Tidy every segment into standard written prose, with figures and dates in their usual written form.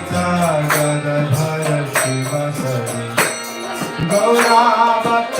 ललिता गदधर शिव सरि गौरावत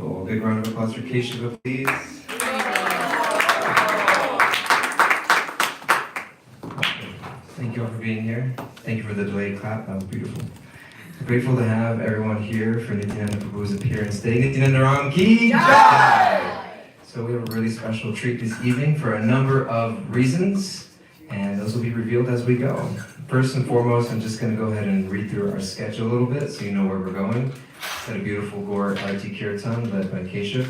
Oh, big round of applause for Keshiva, please. Thank you all for being here. Thank you for the delayed clap. That was beautiful. Grateful to have everyone here for Nityananda Prabhu's appearance today. Nityananda Ram Ki Jai! So we have a really special treat this evening for a number of reasons, and those will be revealed as we go. First and foremost, I'm just going to go ahead and read through our sketch a little bit so you know where we're going. It's got a beautiful Gaur Arti Kirtan led by Keshav.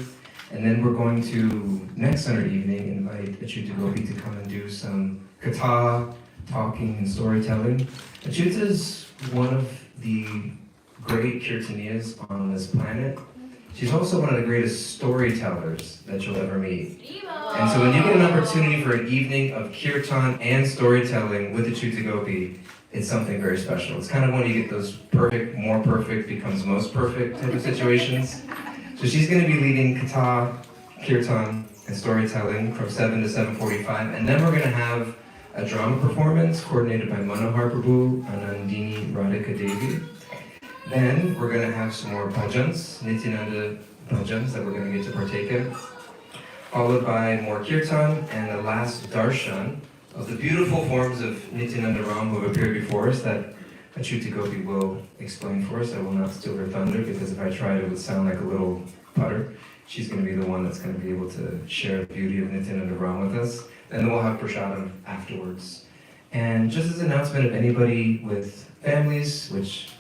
And then we're going to, next Sunday evening, invite Achyuta Gopi to come and do some katha, talking and storytelling. Achyuta is one of the great kirtaniyas on this planet. She's also one of the greatest storytellers that you'll ever meet. And so when you get an opportunity for an evening of kirtan and storytelling with Achyuta Gopi, it's something very special. It's kind of when you get those perfect, more perfect becomes most perfect type of situations. So she's going to be leading katha, kirtan, and storytelling from 7 to 7:45, and then we're going to have a drama performance coordinated by Manohar Prabhu, Anandini Radhika Devi. Then we're going to have some more bhajans, Nityananda bhajans that we're going to get to partake in, followed by more kirtan and the last darshan of the beautiful forms of Nityananda Ram who have appeared before us that Achyuta Gopi will explain for us. I will not steal her thunder because if I tried it would sound like a little putter. She's going to be the one that's going to be able to share the beauty of Nityananda Ram with us. And then we'll have prasadam afterwards. And just as an announcement, if anybody with families, which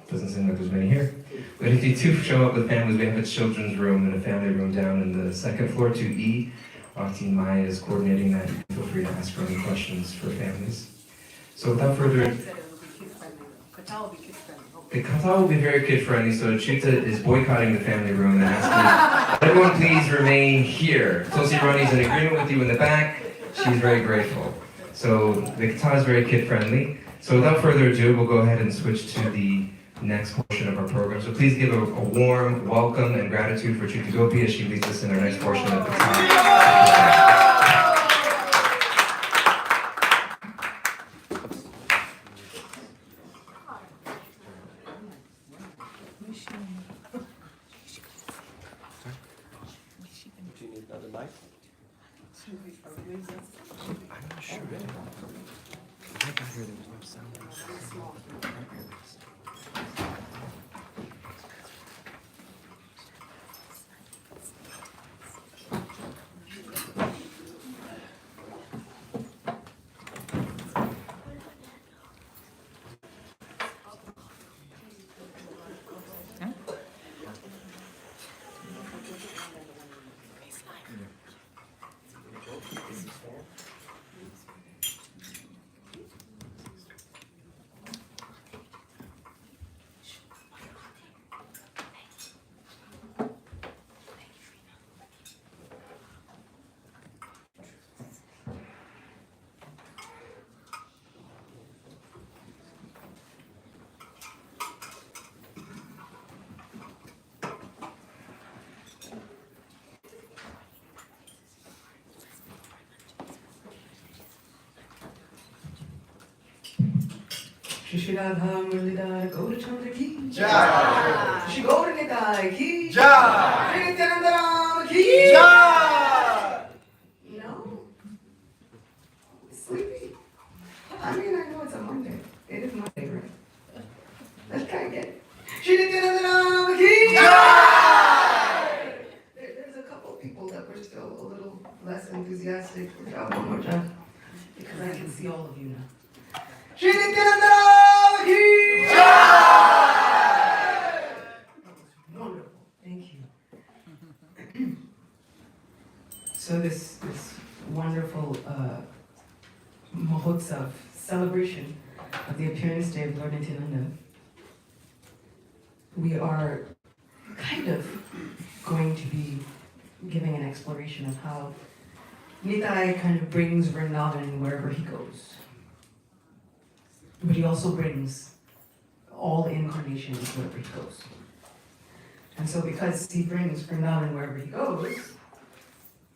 doesn't seem like there's many here, but if you do show up with families, we have a children's room and a family room down in the second floor, 2E. Bhakti Maya is coordinating that. Feel free to ask her any questions for families. So without further ado, the katha will be very kid-friendly, so Achyuta is boycotting the family room and asking everyone please remain here. Tulsi Rani is in agreement with you in the back. She's very grateful. So the katha is very kid-friendly. So without further ado, we'll go ahead and switch to the next portion of our program. So please give a warm welcome and gratitude for Achyuta Gopi as she leads us in our next portion of the katha. Shri Radha Murlidhar Gaurachandra ki Jai! Shri Gaur Nitai ki Jai! Shri Nityananda Ram ki Jai! No? Sleepy? I mean, I know it's a Monday. It is Monday, right? Let's try again. Shri Nityananda Ram ki Jai! There's a couple people that were still a little less enthusiastic. We'll try one more time because I can see all of you now. Shri Nityananda Ram ki Jai! Wonderful. Thank you. So this wonderful Mahotsav celebration of the appearance day of Lord Nityananda, we are kind of going to be giving an exploration of how Nitai kind of brings Vrindavan wherever he goes. But he also brings all incarnations wherever he goes. And so because he brings Vrindavan wherever he goes,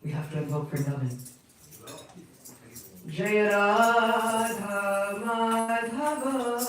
we have to invoke Vrindavan. Jaya Radha Madhava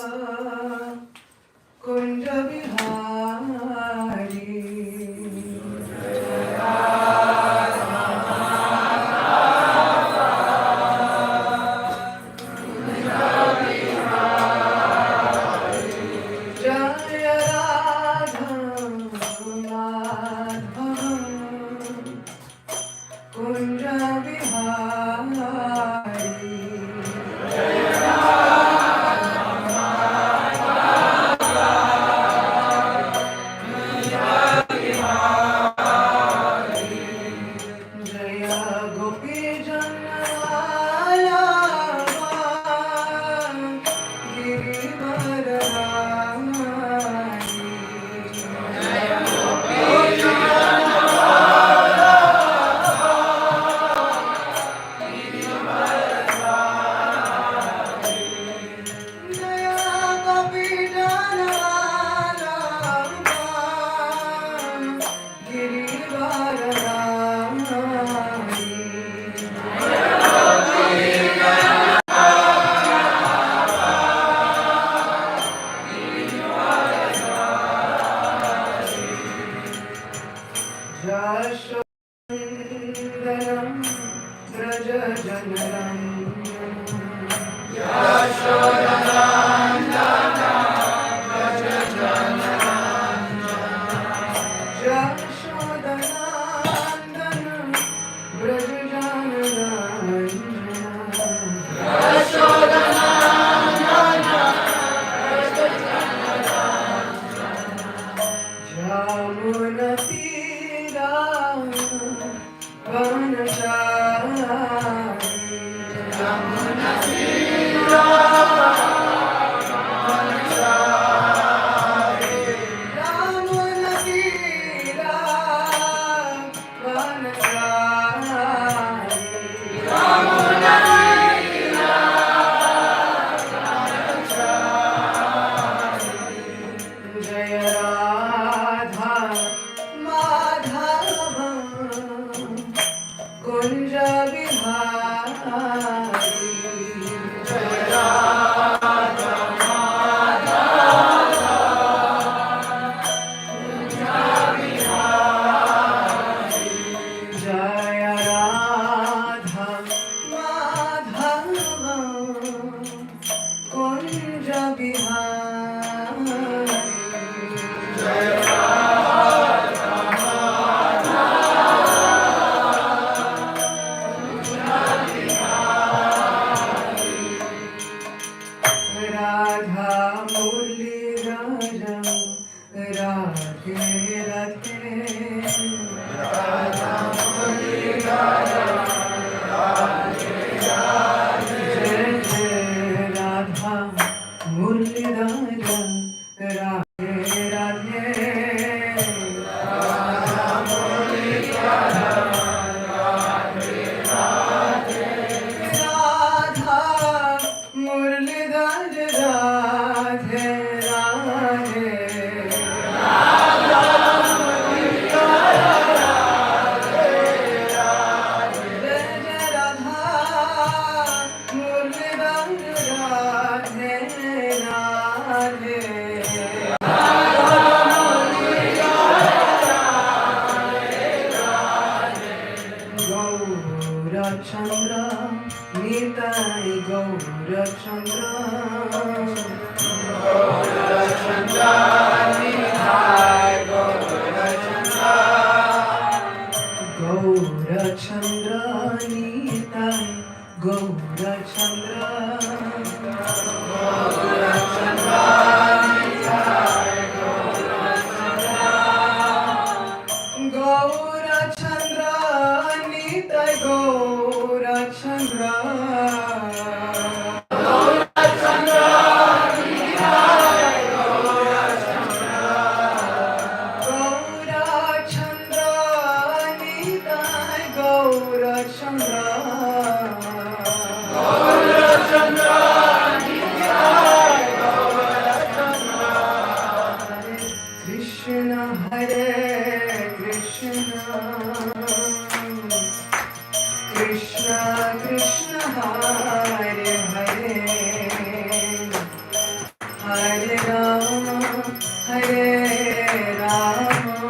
Hare Rama,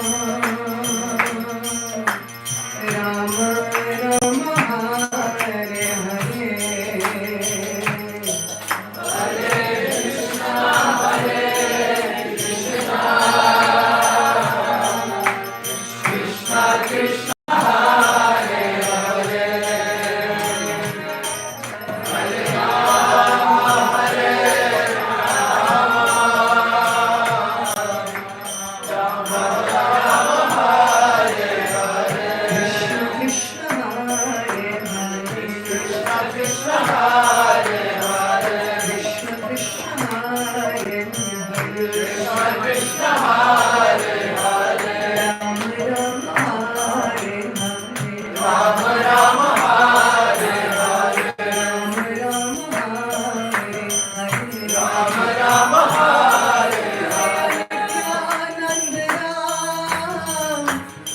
Rama Rama, Hare Hare,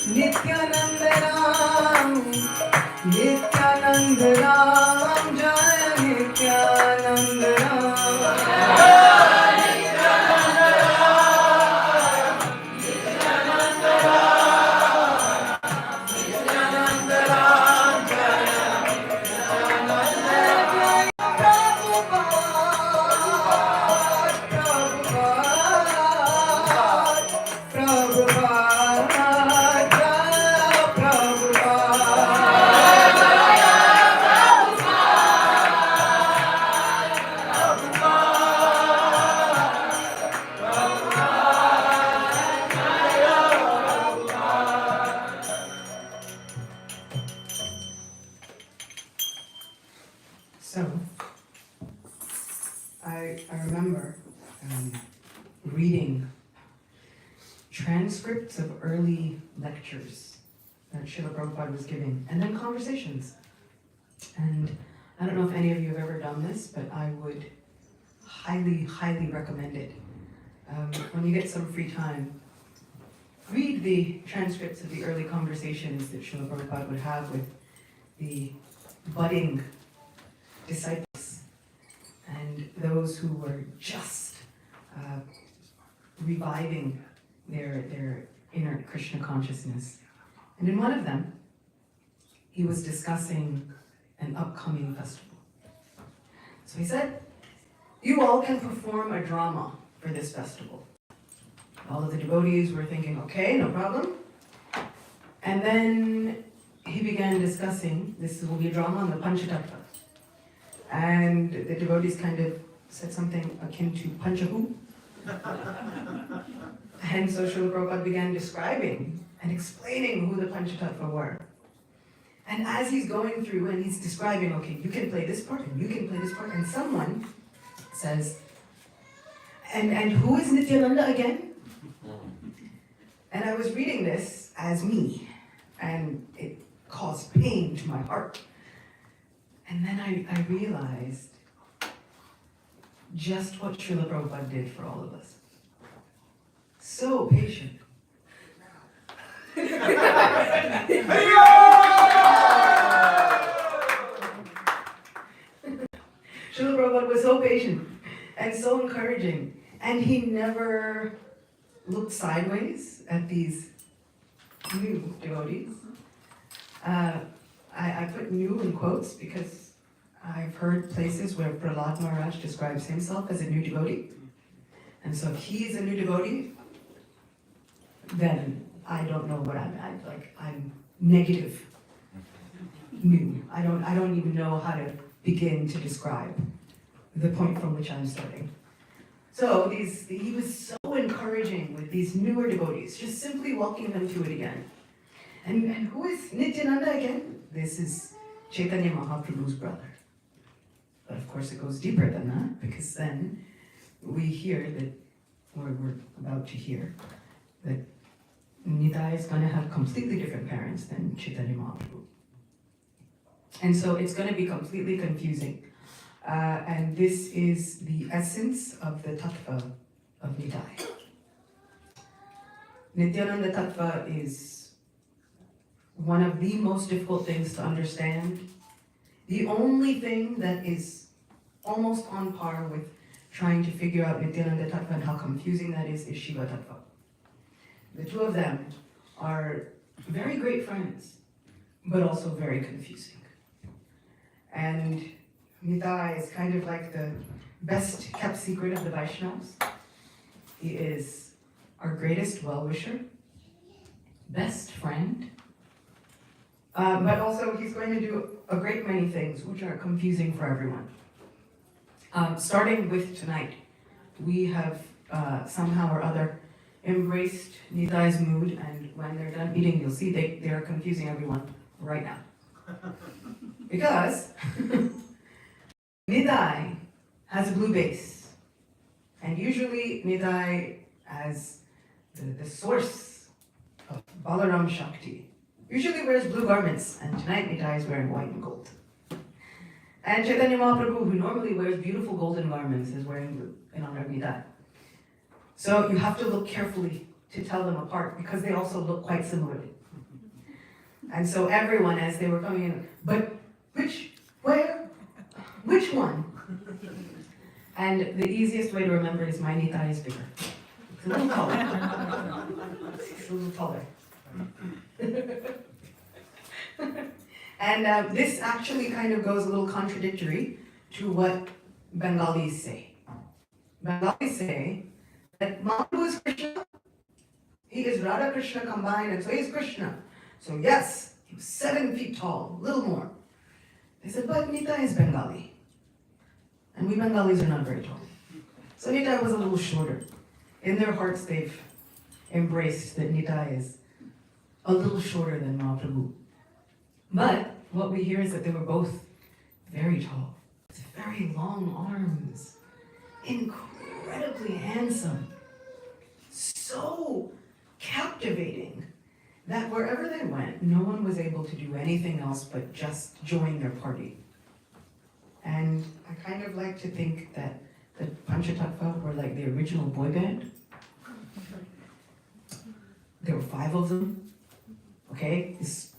Nityananda Ram, Nityananda Ram, Jaya Nityananda Ram. So, I remember reading transcripts of early lectures that Srila Prabhupada was giving, and then conversations. And I don't know if any of you have ever done this, but I would highly, highly recommend it. When you get some free time, read the transcripts of the early conversations that Srila Prabhupada would have with the budding disciples and those who were just reviving their inner Krishna consciousness. And in one of them, he was discussing an upcoming festival. So he said, you all can perform a drama for this festival. All of the devotees were thinking, okay, no problem. And then he began discussing, this will be a drama on the Panchatattva. And the devotees kind of said something akin to Panchahu. And so Srila Prabhupada began describing and explaining who the Panchatattva were. And as he's going through and he's describing, okay, you can play this part and you can play this part, and someone says, and who is Nityananda again? And I was reading this as me, and it caused pain to my heart. And then I realized just what Srila Prabhupada did for all of us. So patient. Srila Prabhupada was so patient and so encouraging, and he never looked sideways at these new devotees. I put new in quotes because I've heard places where Prahlad Maharaj describes himself as a new devotee. And so if he's a new devotee, then I don't know what I'm negative new. I don't even know how to begin to describe the point from which I'm starting. So he was so encouraging with these newer devotees, just simply walking them through it again. And who is Nityananda again? This is Chaitanya Mahaprabhu's brother. But of course it goes deeper than that, because then we hear that, or we're about to hear, that Nitai is going to have completely different parents than Chaitanya Mahaprabhu. And so it's going to be completely confusing. And this is the essence of the tattva of Nitai. Nityananda tattva is one of the most difficult things to understand. The only thing that is almost on par with trying to figure out Nityananda Tattva and how confusing that is Shiva Tattva. The two of them are very great friends, but also very confusing. And Nitai is kind of like the best kept secret of the Vaishnavas. He is our greatest well-wisher, best friend, but also he's going to do a great many things which are confusing for everyone. Starting with tonight, we have somehow or other embraced Nitai's mood, and when they're done eating, you'll see they are confusing everyone right now. Because Nitai has a blue base, and usually Nitai, as the source of Balaram Shakti, usually wears blue garments, and tonight Nitai is wearing white and gold. And Chaitanya Mahaprabhu, who normally wears beautiful golden garments, is wearing blue in honor of Nitai. So you have to look carefully to tell them apart, because they also look quite similarly. And so everyone, as they were coming in, but which, where, which one? And the easiest way to remember is my Nitai is bigger. It's a little taller. It's a little taller. And this actually kind of goes a little contradictory to what Bengalis say. Bengalis say that Mahaprabhu is Krishna, he is Radha Krishna combined, and so he is Krishna. So yes, he was 7 feet tall, a little more. They said, but Nitai is Bengali. And we Bengalis are not very tall. So Nitai was a little shorter. In their hearts, they've embraced that Nitai is a little shorter than Mahaprabhu. But what we hear is that they were both very tall, with very long arms, incredibly handsome, so captivating that wherever they went, no one was able to do anything else but just join their party. And I kind of like to think that the Panchatattva were like the original boy band. There were 5 of them, okay? This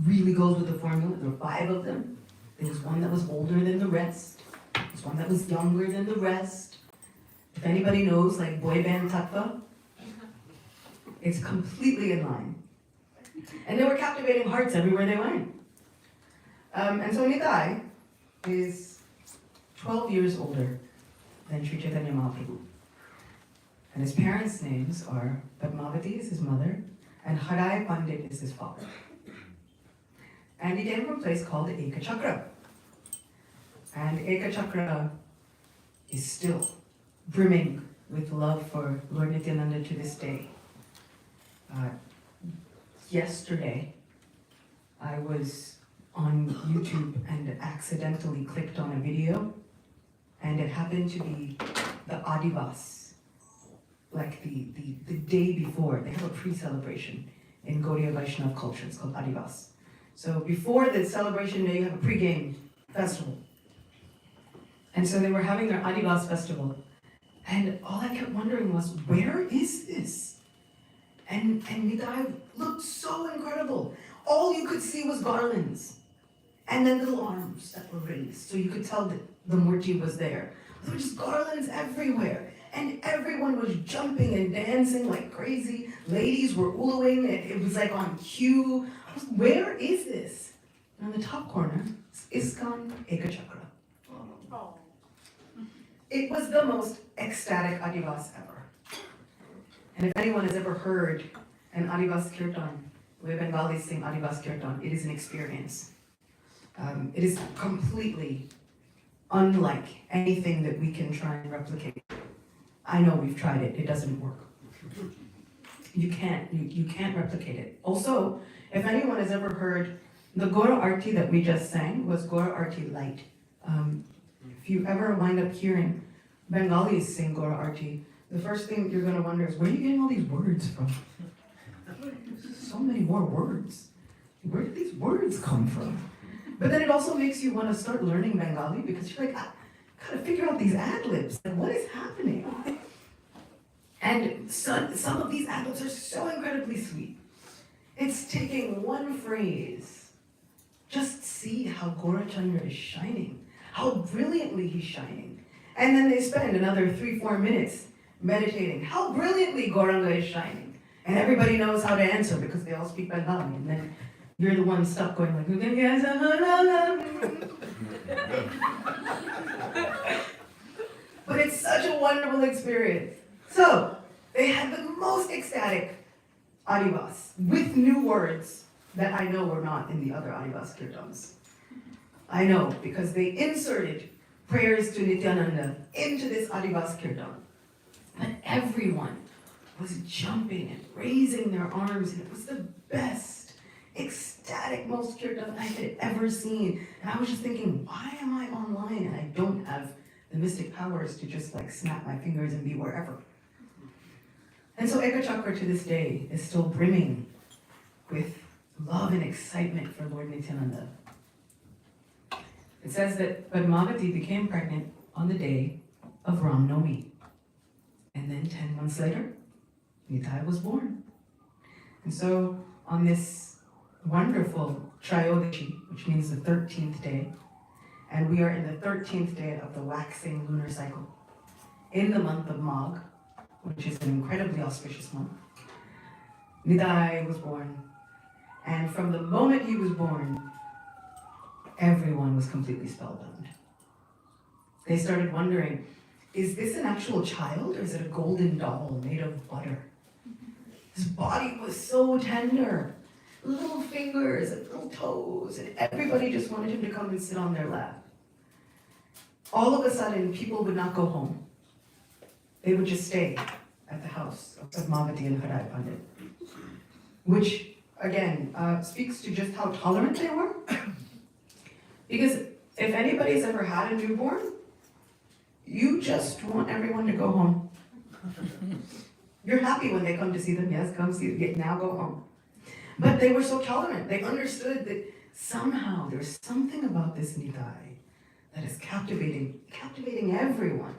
really goes with the formula. There were 5 of them. There was one that was older than the rest. There was one that was younger than the rest. If anybody knows, like, boy band tattva, it's completely in line. And they were captivating hearts everywhere they went. And so Nitai is 12 years older than Sri Chaitanya Mahaprabhu. And his parents' names are Padmavati is his mother, and Harai Pandit is his father. And he came from a place called Eka Chakra. And Eka Chakra is still brimming with love for Lord Nityananda to this day. Yesterday, I was on YouTube and accidentally clicked on a video, and it happened to be the Adivas, like the day before. They have a pre-celebration in Gaudiya Vaishnava culture. It's called Adivas. So before the celebration day, you have a pre-game festival. And so they were having their Adivas festival. And all I kept wondering was, where is this? And Nitai looked so incredible. All you could see was garlands. And then little arms that were raised. So you could tell that the Murti was there. There were just garlands everywhere. And everyone was jumping and dancing like crazy. Ladies were uluing. It was like on cue. I was, where is this? And on the top corner is ISKCON Eka Chakra. Oh. It was the most ecstatic Adivas ever. And if anyone has ever heard an Adivas Kirtan, the way Bengalis sing Adivas Kirtan, it is an experience. It is completely unlike anything that we can try and replicate. I know we've tried it, it doesn't work. You can't replicate it. Also, if anyone has ever heard, the Gora Arti that we just sang was Gora Arti Light. If you ever wind up hearing Bengalis sing Gora Arti, the first thing you're gonna wonder is, where are you getting all these words from? So many more words. Where did these words come from? But then it also makes you want to start learning Bengali, because you're like, I gotta figure out these ad-libs, and what is happening? And some of these ad-libs are so incredibly sweet. It's taking one phrase. Just see how Gaurachandra is shining, how brilliantly he's shining. And then they spend another 3-4 minutes meditating how brilliantly Gauranga is shining. And everybody knows how to answer because they all speak Bengali. And then you're the one stuck going like, but it's such a wonderful experience. So they had the most ecstatic Adivas with new words that I know were not in the other Adivas kirtans. I know because they inserted prayers to Nityananda into this Adivas kirtan. And everyone was jumping and raising their arms, and it was the best, ecstatic, most kirtan I had ever seen. And I was just thinking, why am I online and I don't have the mystic powers to just like snap my fingers and be wherever? And so Ekachakra to this day is still brimming with love and excitement for Lord Nityananda. It says that Padmavati became pregnant on the day of Ram Navami. And then 10 months later, Nitai was born. And so on this wonderful Trayodashi, which means the 13th day, and we are in the 13th day of the waxing lunar cycle, in the month of Magh, which is an incredibly auspicious month, Nitai was born. And from the moment he was born, everyone was completely spellbound. They started wondering, is this an actual child or is it a golden doll made of butter? His body was so tender, little fingers and little toes, and everybody just wanted him to come and sit on their lap. All of a sudden, people would not go home. They would just stay at the house of Padmavati and Harai Pandit, which again speaks to just how tolerant they were. Because if anybody's ever had a newborn, you just want everyone to go home. You're happy when they come to see them. Yes, come see them. Now go home. But they were so tolerant. They understood that somehow there's something about this Nitai that is captivating everyone.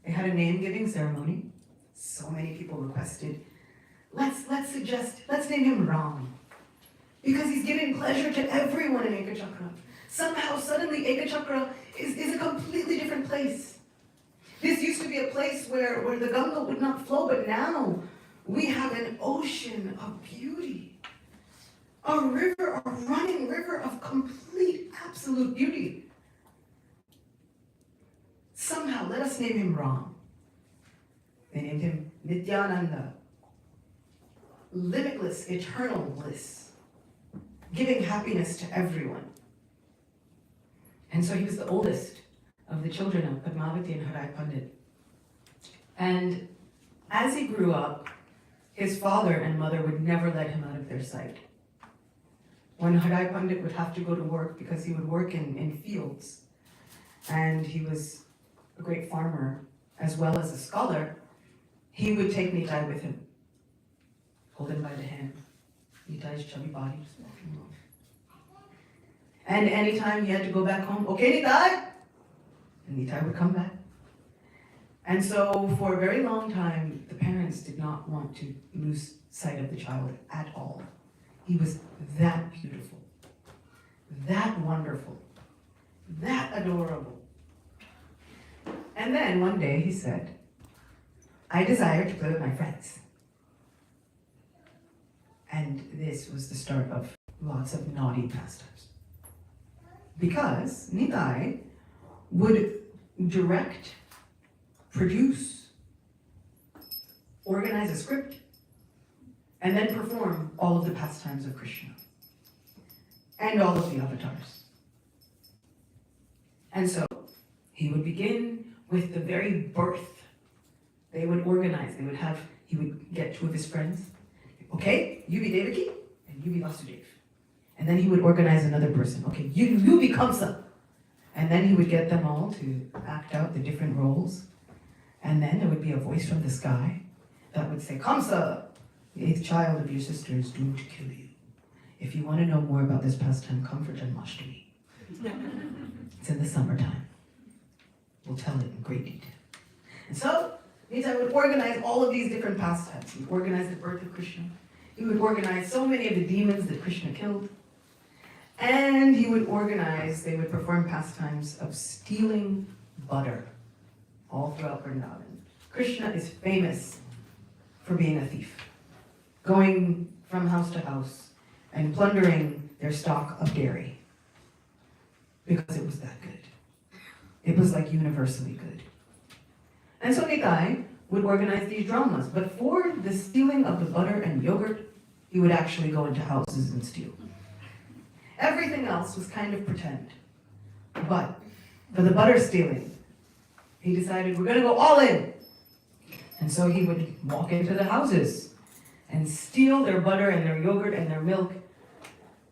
They had a name-giving ceremony. So many people requested, let's name him Ram. Because he's giving pleasure to everyone in Ekachakra. Somehow, suddenly, Ekachakra is a completely different place. This used to be a place where the Ganga would not flow, but now we have an ocean of beauty. A river, a running river of complete, absolute beauty. Somehow, let us name him Ram. They named him Nityananda. Limitless, eternal bliss. Giving happiness to everyone. And so he was the oldest of the children of Padmavati and Harai Pandit. And as he grew up, his father and mother would never let him out of their sight. When Harai Pandit would have to go to work because he would work in fields, and he was a great farmer as well as a scholar, he would take Nitai with him, hold him by the hand. Nitai's chubby body just walking along. And anytime he had to go back home, okay, Nitai? And Nitai would come back. And so for a very long time, the parents did not want to lose sight of the child at all. He was that beautiful, that wonderful, that adorable. And then one day he said, I desire to play with my friends. And this was the start of lots of naughty pastimes. Because Nitai would direct, produce, organize a script, and then perform all of the pastimes of Krishna and all of the avatars. And so he would begin with the very birth. They would organize, he would get two of his friends. Okay, you be Devaki and you be Vasudeva. And then he would organize another person. Okay, you be Kamsa. And then he would get them all to act out the different roles. And then there would be a voice from the sky that would say, Kamsa, the eighth child of your sister is doomed to kill you. If you want to know more about this pastime, come for Janmashtami. It's in the summertime. We'll tell it in great detail. And so, Nitai would organize all of these different pastimes. He would organize the birth of Krishna. He would organize so many of the demons that Krishna killed. And he would organize, they would perform pastimes of stealing butter all throughout Vrindavan. Krishna is famous for being a thief, going from house to house and plundering their stock of dairy because it was that good. It was like universally good. And so Nitai would organize these dramas, but for the stealing of the butter and yogurt, he would actually go into houses and steal. Everything else was kind of pretend. But for the butter stealing, he decided, we're going to go all in. And so he would walk into the houses and steal their butter and their yogurt and their milk.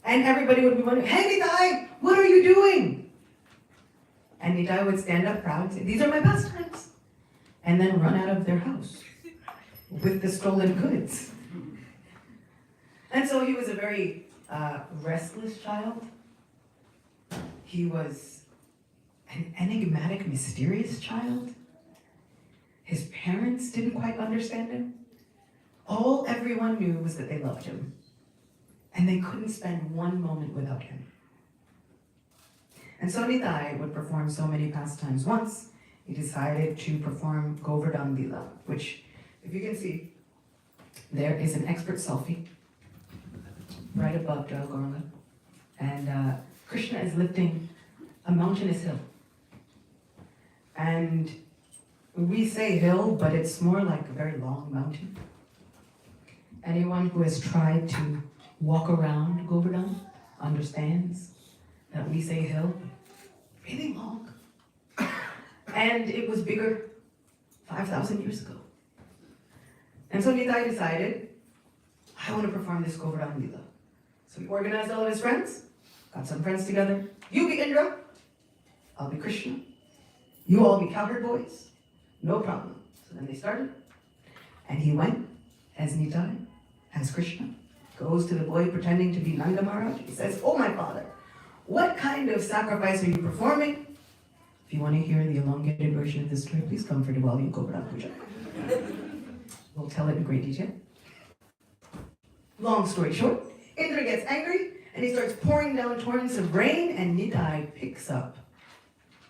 And everybody would be wondering, hey Nitai, what are you doing? And Nitai would stand up proud and say, these are my pastimes. And then run out of their house with the stolen goods. And so he was a very restless child. He was an enigmatic, mysterious child. His parents didn't quite understand him. All everyone knew was that they loved him. And they couldn't spend one moment without him. And so Nitai would perform so many pastimes. Once, he decided to perform Govardhan Lila, which, if you can see, there is an expert selfie right above Jal Gauranga. And Krishna is lifting a mountainous hill. And we say hill, but it's more like a very long mountain. Anyone who has tried to walk around Govardhan understands that we say hill, really long. And it was bigger 5,000 years ago. And so Nitai decided, I want to perform this Govardhan Lila. So he organized all of his friends, got some friends together. You be Indra, I'll be Krishna. You all be cowherd boys, no problem. So then they started. And he went as Nitai, as Krishna, goes to the boy pretending to be Nanda Maharaj. He says, oh my father, what kind of sacrifice are you performing? If you want to hear the elongated version of this story, please come for Diwali Govardhan Puja. We'll tell it in great detail. Long story short, Indra gets angry and he starts pouring down torrents of rain, and Nitai picks up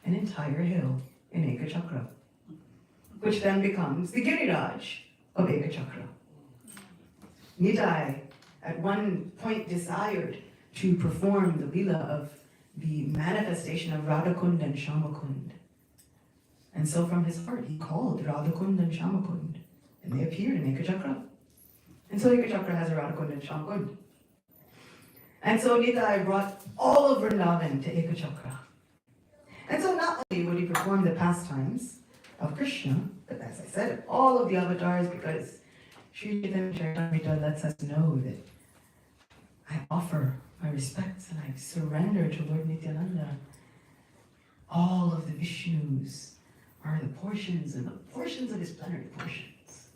an entire hill in Ekachakra, which then becomes the Giriraj of Ekachakra. Nitai at one point desired to perform the Lila of the manifestation of Radhakund and Shamakund. And so from his heart, he called Radhakund and Shamakund, and they appeared in Ekachakra. And so Ekachakra has a Radhakund and Shamakund. And so Nitai brought all of Vrindavan to Ekachakra. And so not only would he perform the pastimes of Krishna, but as I said, all of the avatars, because Sri Chaitanya Charitamrita lets us know that I offer my respects and I surrender to Lord Nityananda. All of the Vishnus are the portions and the portions of his plenary portions.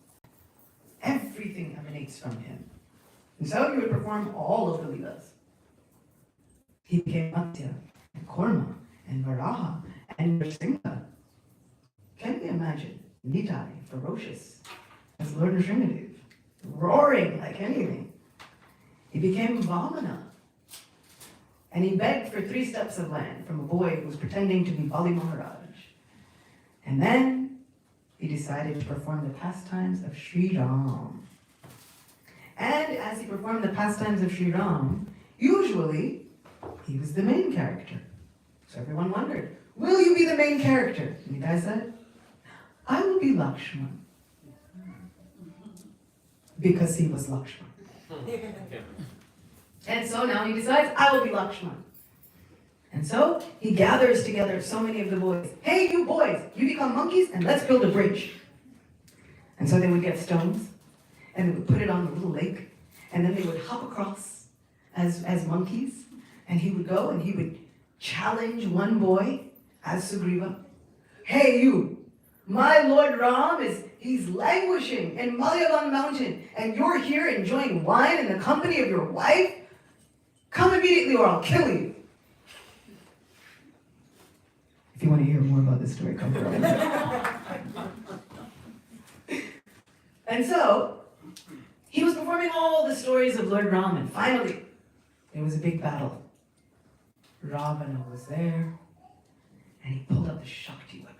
Everything emanates from him. And so he would perform all of the Leelas. He became Matsya and Korma and Varaha and Nrsimha. Can you imagine Nitai, ferocious as Lord Nrsimhadev, roaring like anything? He became Vamana. And he begged for 3 steps of land from a boy who was pretending to be Bali Maharaj. And then he decided to perform the pastimes of Sri Ram. And as he performed the pastimes of Sri Ram, usually he was the main character. So everyone wondered, will you be the main character? And the guy said, I will be Lakshman. Because he was Lakshman. And so now he decides, I will be Lakshman. And so he gathers together so many of the boys. Hey, you boys, you become monkeys and let's build a bridge. And so they would get stones and they would put it on the little lake, and then they would hop across as monkeys, and he would go and he would challenge one boy as Sugriva. Hey, you, my Lord Ram he's languishing in Malyavan mountain, and you're here enjoying wine in the company of your wife? Come immediately or I'll kill you. If you want to hear more about this story, come from And so, he was performing all the stories of Lord Ram, and finally, there was a big battle. Ravana was there, and he pulled out the Shakti weapon.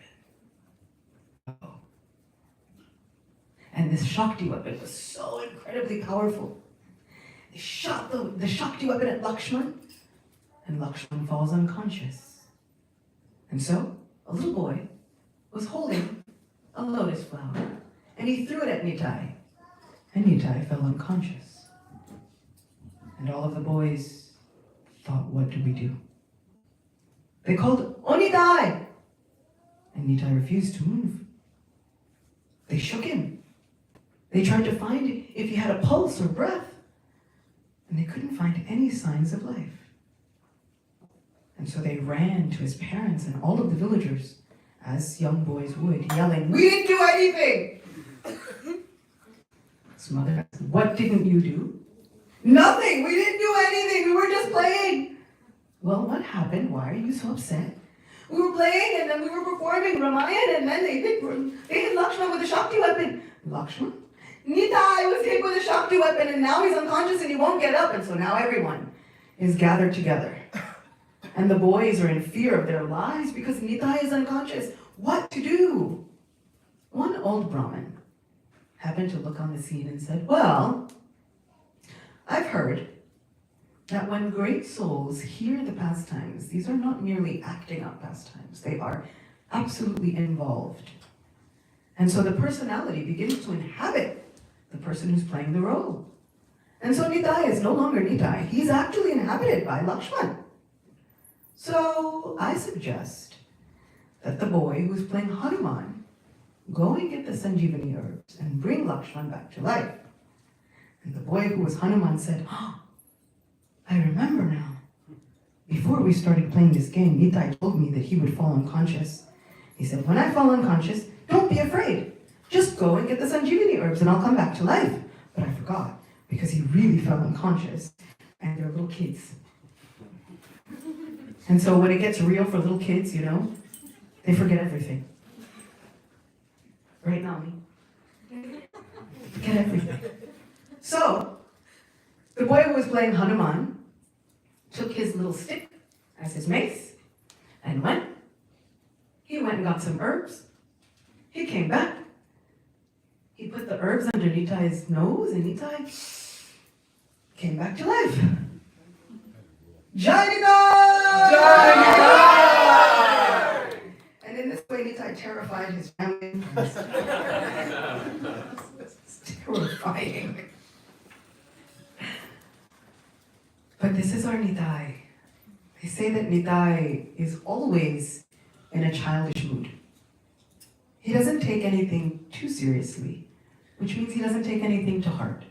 And this Shakti weapon was so incredibly powerful. They shot the Shakti weapon at Lakshman, and Lakshman falls unconscious. And so, a little boy was holding a lotus flower, and he threw it at Nitai, and Nitai fell unconscious. And all of the boys thought, what do we do? They called, "Oh, Nitai!" And Nitai refused to move. They shook him. They tried to find if he had a pulse or breath, and they couldn't find any signs of life. And so they ran to his parents and all of the villagers, as young boys would, yelling, "We didn't do anything!" His mother asked, "What didn't you do?" "Nothing! We didn't do anything! We were just playing!" "Well, what happened? Why are you so upset?" "We were playing and then we were performing Ramayan and then they hit Lakshman with a Shakti weapon." "Lakshman?" "Nitai was hit with a Shakti weapon and now he's unconscious and he won't get up." And so now everyone is gathered together. And the boys are in fear of their lives because Nitai is unconscious. What to do? One old Brahmin happened to look on the scene and said, "Well, I've heard that when great souls hear the pastimes, these are not merely acting out pastimes, they are absolutely involved. And so the personality begins to inhabit the person who's playing the role. And so Nitai is no longer Nitai, he's actually inhabited by Lakshman. So I suggest that the boy who's playing Hanuman go and get the Sanjeevani herbs and bring Lakshman back to life." And the boy who was Hanuman said, "Oh, I remember now. Before we started playing this game, Nitai told me that he would fall unconscious. He said, when I fall unconscious, don't be afraid. Just go and get the Sanjeevani herbs and I'll come back to life." But I forgot, because he really fell unconscious, and they're little kids. And so when it gets real for little kids, they forget everything. Right, Nami? Forget everything. So, the boy who was playing Hanuman took his little stick as his mace and went. He went and got some herbs. He came back. He put the herbs under Nitai's nose, and Nitai came back to life. Jai Nitai! Jai Nitai! And in this way, Nitai terrified his family. It's terrifying. But this is our Nitai. They say that Nitai is always in a childish mood. He doesn't take anything too seriously, which means he doesn't take anything to heart.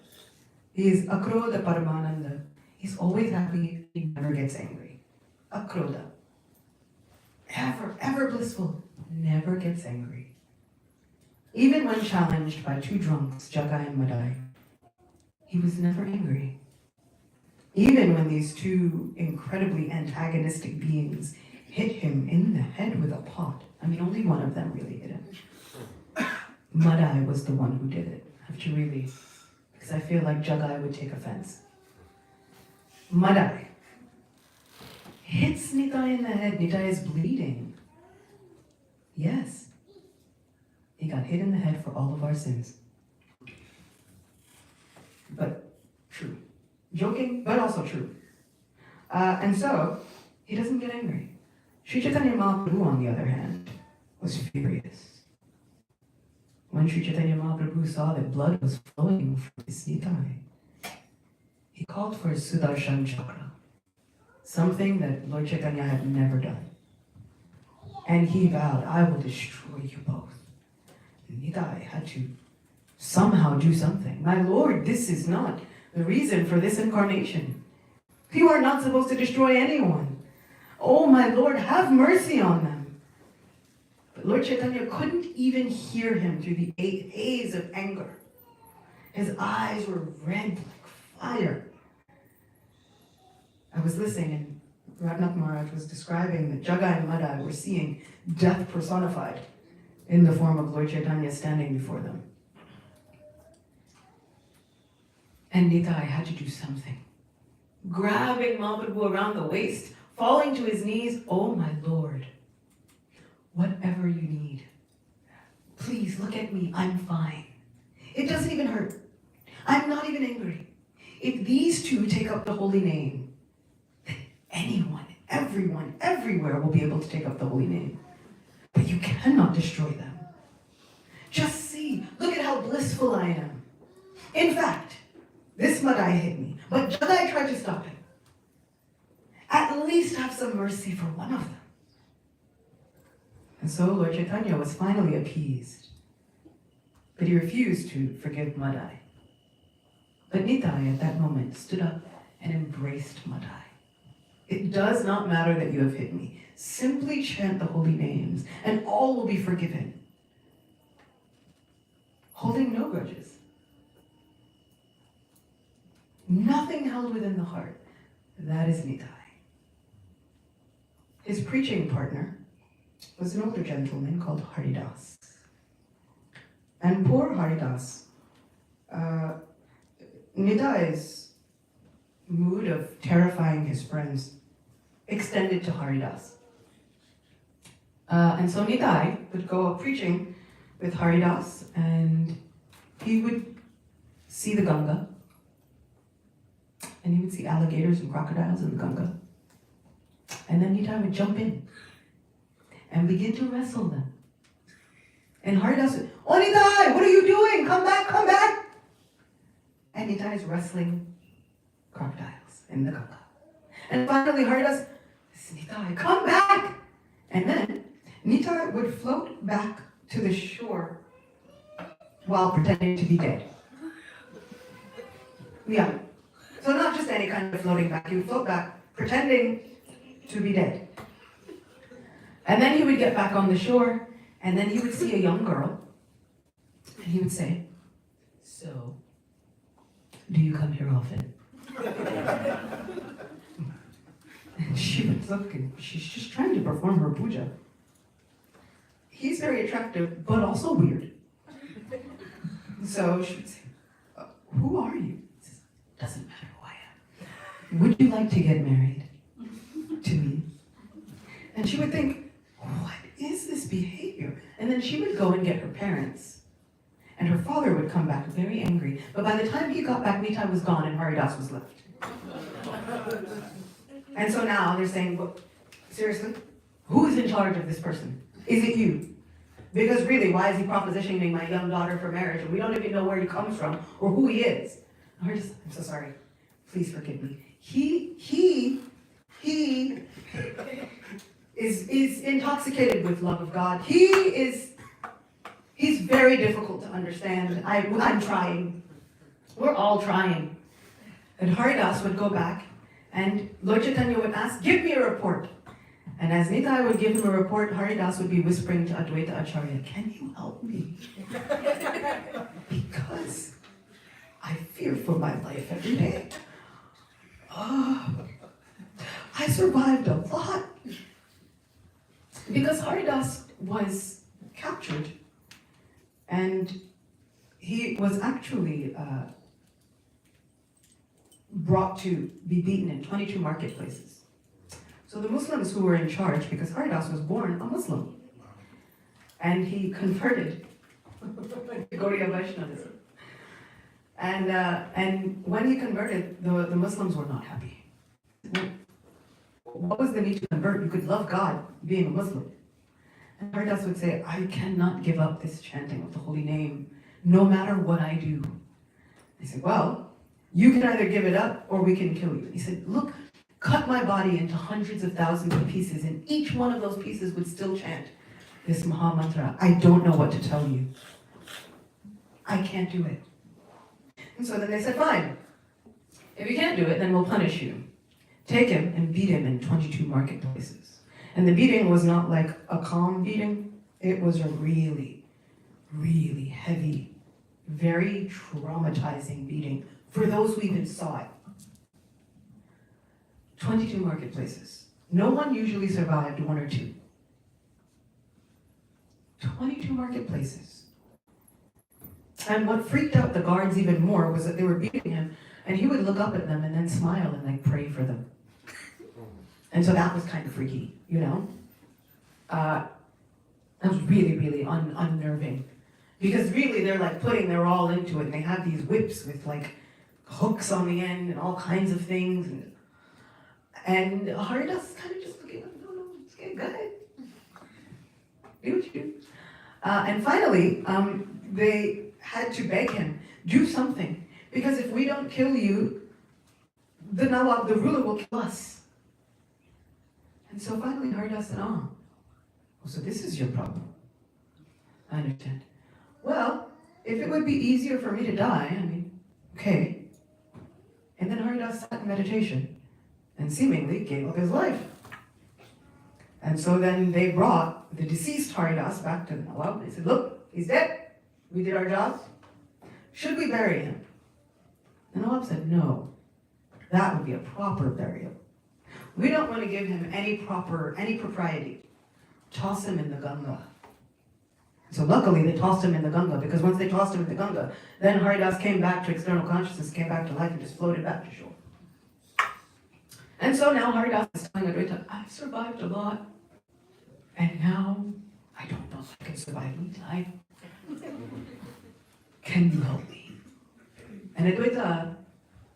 He is Akroda Paramananda. He's always happy, he never gets angry. Akroda. Ever blissful, never gets angry. Even when challenged by two drunks, Jagai and Madai, he was never angry. Even when these two incredibly antagonistic beings hit him in the head with a pot. I mean, only one of them really hit him. Madai was the one who did it. I have to really, because I feel like Jagai would take offense. Madai hits Nitai in the head. Nitai is bleeding. Yes, he got hit in the head for all of our sins. But true. Joking, but also true. And so, he doesn't get angry. Sri Chaitanya Mahaprabhu, on the other hand, was furious. When Sri Chaitanya Mahaprabhu saw that blood was flowing from his Nitai, he called for his Sudarshan Chakra, something that Lord Chaitanya had never done. And he vowed, I will destroy you both. And Nitai had to somehow do something. My Lord, this is not the reason for this incarnation. You are not supposed to destroy anyone. Oh, my Lord, have mercy on them. But Lord Chaitanya couldn't even hear him through the haze of anger. His eyes were red like fire. I was listening, and Radhanath Maharaj was describing that Jagai and Madai were seeing death personified in the form of Lord Chaitanya standing before them. And Nitai had to do something. Grabbing Mahaprabhu around the waist, falling to his knees, oh my Lord, whatever you need. Please look at me, I'm fine. It doesn't even hurt. I'm not even angry. If these two take up the holy name, then anyone, everyone, everywhere will be able to take up the holy name. But you cannot destroy them. Just see, look at how blissful I am. In fact, this Madai hit me, but Jadai tried to stop him. At least have some mercy for one of them. And so Lord Chaitanya was finally appeased. But he refused to forgive Madai. But Nitai at that moment stood up and embraced Madai. It does not matter that you have hit me. Simply chant the holy names and all will be forgiven. Holding no grudges. Nothing held within the heart. That is Nitai. His preaching partner was an older gentleman called Haridas. And poor Haridas, Nitai's mood of terrifying his friends extended to Haridas. And so Nitai would go up preaching with Haridas, and he would see the Ganga, and he would see alligators and crocodiles in the Ganga. And then Nitai would jump in and begin to wrestle them. And Haridas would, "Oh Nitai, what are you doing? Come back, come back!" And Nitai is wrestling crocodiles in the Ganga. And finally Haridas, "Nitai, come back!" And then Nitai would float back to the shore while pretending to be dead. Yeah. So not just any kind of floating back, he would float back pretending to be dead. And then he would get back on the shore, and then he would see a young girl, and he would say, "So, do you come here often?" And she would look, and she's just trying to perform her puja. He's very attractive, but also weird. So she would say, "Who are you?" He says, "Doesn't matter who I am. Would you like to get married to me?" And she would think, "What is this behavior?" And then she would go and get her parents. And her father would come back very angry. But by the time he got back, Nitai was gone and Haridas was left. And so now they're saying, "Well, seriously? Who is in charge of this person? Is it you? Because really, why is he propositioning my young daughter for marriage? And we don't even know where he comes from or who he is." And Haridas, "I'm so sorry. Please forgive me. He is intoxicated with love of God. He's very difficult to understand. I'm trying. We're all trying." And Haridas would go back, and Lord Chaitanya would ask, "Give me a report." And as Nitai would give him a report, Haridas would be whispering to Advaita Acharya, "Can you help me? Because I fear for my life every day. I survived a lot." Because Haridas was captured, and he was actually brought to be beaten in 22 marketplaces. So the Muslims who were in charge, because Haridas was born a Muslim, and he converted to Gaudiya Vaishnavism. And when he converted, the Muslims were not happy. What was the need to convert? You could love God being a Muslim. And Haridas would say, "I cannot give up this chanting of the holy name, no matter what I do." They said, "Well, you can either give it up or we can kill you." He said, "Look, cut my body into hundreds of thousands of pieces, and each one of those pieces would still chant this Maha Mantra. I don't know what to tell you. I can't do it." And so then they said, "Fine. If you can't do it, then we'll punish you. Take him and beat him in 22 marketplaces." And the beating was not like a calm beating. It was a really, really heavy, very traumatizing beating for those who even saw it. 22 marketplaces. No one usually survived one or two. 22 marketplaces. And what freaked out the guards even more was that they were beating him, and he would look up at them and then smile and like pray for them. And so that was kind of freaky, you know? That was really, really unnerving. Because really they're like putting their all into it. They have these whips with like hooks on the end and all kinds of things. And Haridas is kind of just looking like, no, it's good, go ahead. Do what you do. And finally, they had to beg him, do something. Because if we don't kill you, the Nawab, the ruler, will kill us. And so finally Haridas said, oh, so this is your problem. I understand. Well, if it would be easier for me to die, I mean, okay. And then Haridas sat in meditation and seemingly gave up his life. And so then they brought the deceased Haridas back to the Nawab. They said, look, he's dead. We did our jobs. Should we bury him? The Nawab said, no. That would be a proper burial. We don't want to give him any propriety. Toss him in the Ganga. So luckily they tossed him in the Ganga, because once they tossed him in the Ganga, then Haridas came back to external consciousness, came back to life, and just floated back to shore. And so now Haridas is telling Advaita, I've survived a lot, and now I don't know if I can survive Nitai. Can you help me? And Advaita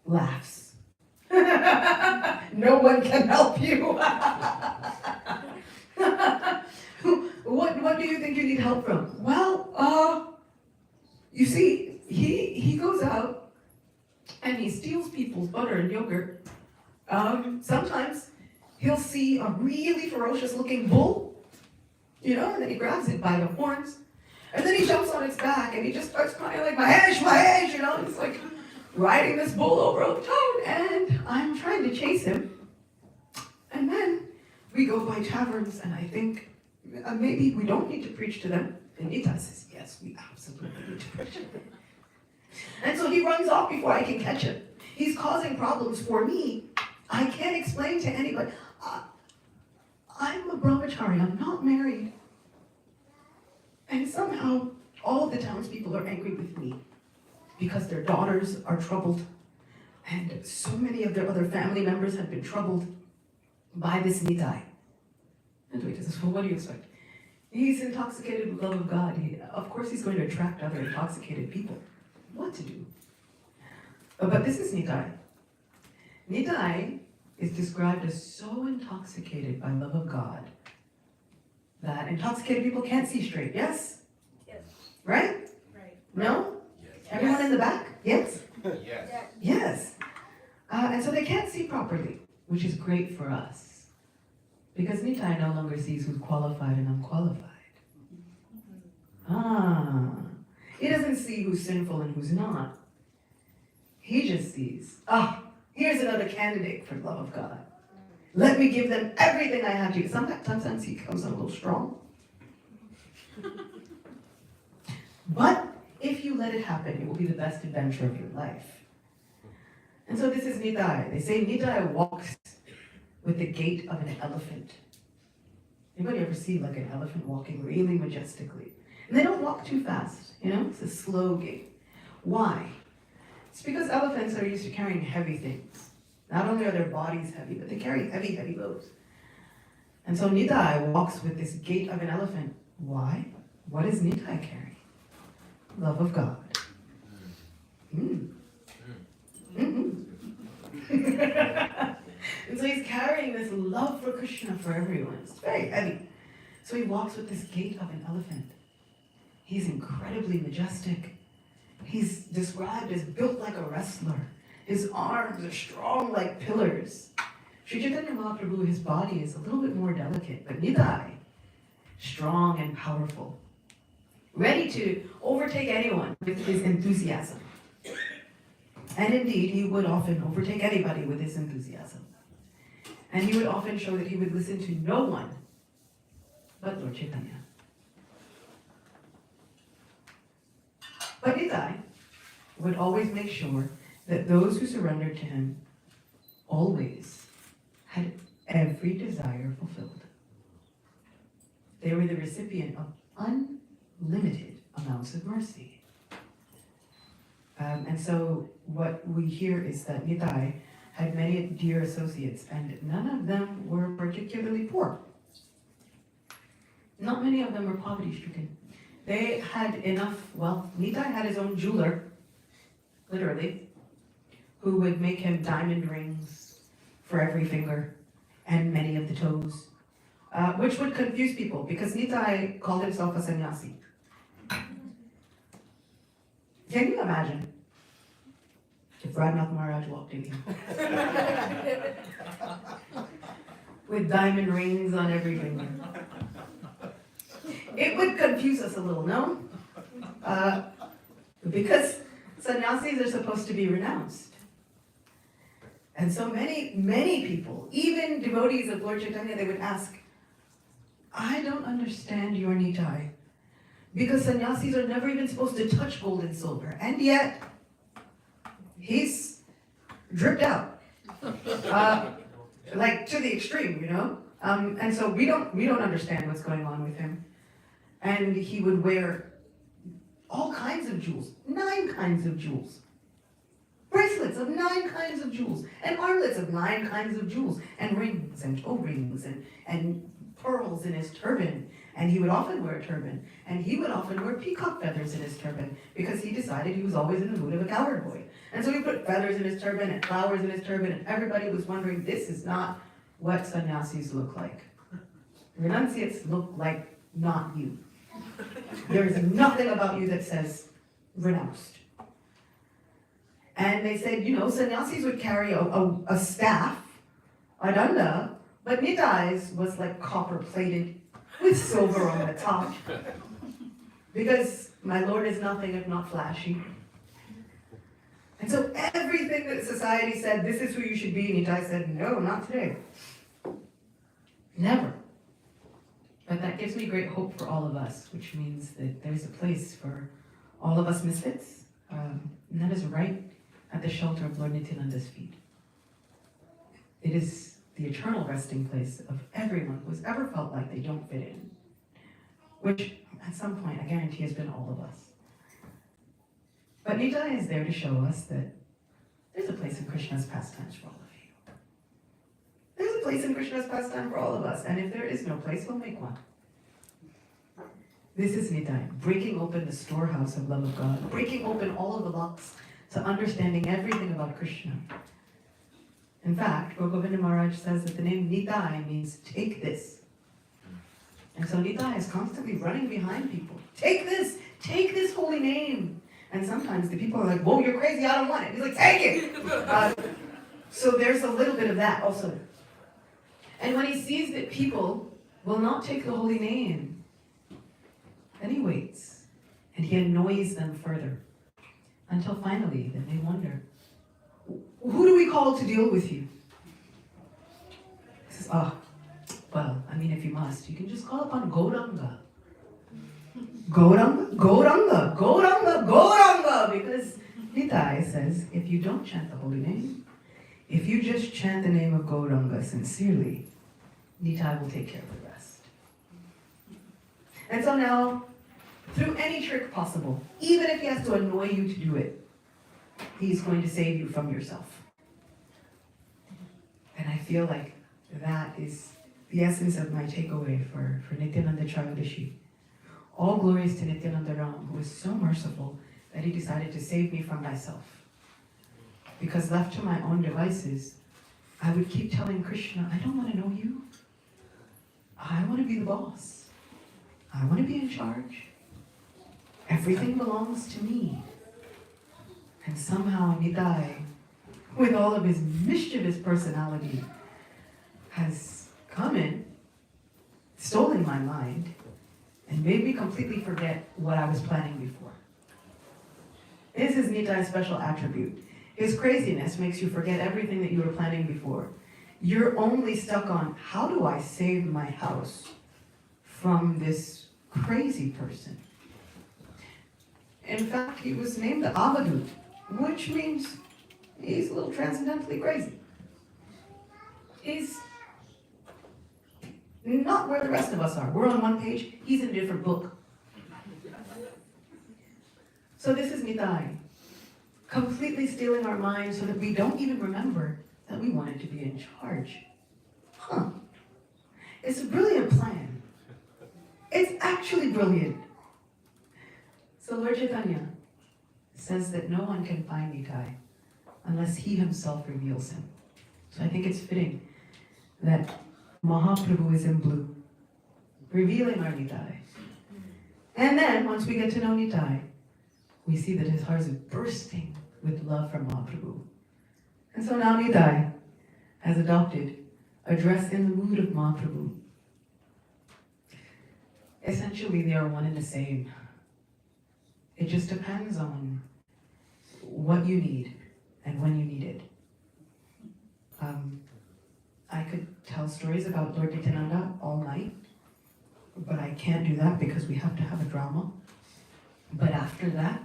laughs. No one can help you. What do you think you need help from? Well, you see, he goes out and he steals people's butter and yogurt. Sometimes he'll see a really ferocious looking bull, and then he grabs it by the horns, and then he jumps on its back and he just starts crying like, Mahesh, He's like riding this bull over a toad, and I'm trying to chase him. And then we go by taverns, and I think maybe we don't need to preach to them. And Nitai says, yes, we absolutely need to preach to them. And so he runs off before I can catch him. He's causing problems for me. I can't explain to anybody. I'm a brahmachari, I'm not married. And somehow all the townspeople are angry with me because their daughters are troubled. And so many of their other family members have been troubled by this Nitai. And Advaita says, well, what do you expect? He's intoxicated with love of God. Of course he's going to attract other intoxicated people. What to do? But this is Nitai. Nitai is described as so intoxicated by love of God that intoxicated people can't see straight. Yes? Yes. Right? Right. No? Yes. Everyone in the back? Yes? Yes. Yes. And so they can't see properly, which is great for us. Because Nitai no longer sees who's qualified and unqualified. He doesn't see who's sinful and who's not. He just sees, here's another candidate for the love of God. Let me give them everything I have to give. Sometimes he comes in a little strong. But if you let it happen, it will be the best adventure of your life. And so this is Nitai. They say Nitai walks with the gait of an elephant. Anybody ever see like an elephant walking really majestically? And they don't walk too fast, it's a slow gait. Why? It's because elephants are used to carrying heavy things. Not only are their bodies heavy, but they carry heavy, heavy loads. And so Nitai walks with this gait of an elephant. Why? What does Nitai carry? Love of God. And so he's carrying this love for Krishna for everyone. It's very heavy. So he walks with this gait of an elephant. He's incredibly majestic. He's described as built like a wrestler. His arms are strong like pillars. Sri Chaitanya Mahaprabhu, his body is a little bit more delicate, but Nitai, strong and powerful. Ready to overtake anyone with his enthusiasm. And indeed, he would often overtake anybody with his enthusiasm. And he would often show that he would listen to no one but Lord Chaitanya. But Nitai would always make sure that those who surrendered to him always had every desire fulfilled. They were the recipient of unlimited amounts of mercy. And so what we hear is that Nitai had many dear associates, and none of them were particularly poor. Not many of them were poverty-stricken. They had enough wealth. Nitai had his own jeweler, literally, who would make him diamond rings for every finger and many of the toes, which would confuse people because Nitai called himself a sannyasi. Can you imagine if Radhanath Maharaj walked in here with diamond rings on every finger? It would confuse us a little, no? Because sannyasis are supposed to be renounced. And so many people, even devotees of Lord Chaitanya, they would ask, I don't understand your Nitai. Because sannyasis are never even supposed to touch gold and silver. And yet, he's dripped out. Like to the extreme, you know? And so we don't understand what's going on with him. And he would wear all kinds of jewels, 9 kinds of jewels. Bracelets of 9 kinds of jewels, and armlets of 9 kinds of jewels, and rings and toe rings and pearls in his turban. And he would often wear a turban, and he would often wear peacock feathers in his turban because he decided he was always in the mood of a cowherd boy. And so he put feathers in his turban and flowers in his turban, and everybody was wondering, this is not what sannyasis look like. Renunciates look like not you. There is nothing about you that says renounced. And they said, you know, sannyasis would carry a staff, a danda, but Nitai's was like copper plated with silver on the top. Because my Lord is nothing if not flashy. And so everything that society said, this is who you should be, Nitai said, no, not today. Never. But that gives me great hope for all of us, which means that there's a place for all of us misfits, and that is right at the shelter of Lord Nityananda's feet. It is the eternal resting place of everyone who has ever felt like they don't fit in, which at some point, I guarantee, has been all of us. But Nitai is there to show us that there's a place in Krishna's pastimes for all of you. There's a place in Krishna's pastime for all of us, and if there is no place, we'll make one. This is Nitai, breaking open the storehouse of love of God, breaking open all of the locks to understanding everything about Krishna. In fact, Govinda Maharaj says that the name Nitai means take this. And so Nitai is constantly running behind people. Take this holy name. And sometimes the people are like, whoa, you're crazy, I don't want it. He's like, take it. So there's a little bit of that also. And when he sees that people will not take the holy name, then he waits and he annoys them further until finally then they wonder, who do we call to deal with you? He says, well, I mean, if you must, you can just call upon Gauranga. Gauranga, because Nitai says, if you don't chant the holy name, if you just chant the name of Gauranga sincerely, Nitai will take care of the rest. And so now, through any trick possible, even if he has to annoy you to do it, he's going to save you from yourself. And I feel like that is the essence of my takeaway for Nityananda Charadashi. All glories to Nityananda Ram, who is so merciful that he decided to save me from myself. Because left to my own devices, I would keep telling Krishna, I don't want to know you. I want to be the boss. I want to be in charge. Everything belongs to me. And somehow Nitai, with all of his mischievous personality, has come in, stolen my mind, and made me completely forget what I was planning before. This is Nitai's special attribute. His craziness makes you forget everything that you were planning before. You're only stuck on, how do I save my house from this crazy person? In fact, he was named the Avadut, which means he's a little transcendentally crazy. He's not where the rest of us are. We're on one page, he's in a different book. So this is Nitai, completely stealing our minds so that we don't even remember that we wanted to be in charge. It's a brilliant plan. It's actually brilliant. So Lord Chaitanya says that no one can find Nitai unless he himself reveals him. So I think it's fitting that Mahaprabhu is in blue, revealing our Nitai. And then, once we get to know Nitai, we see that his heart is bursting with love for Mahaprabhu. And so now Nitai has adopted a dress in the mood of Mahaprabhu. Essentially, they are one and the same. It just depends on what you need and when you need it. I could tell stories about Lord Nityananda all night, but I can't do that because we have to have a drama. But after that,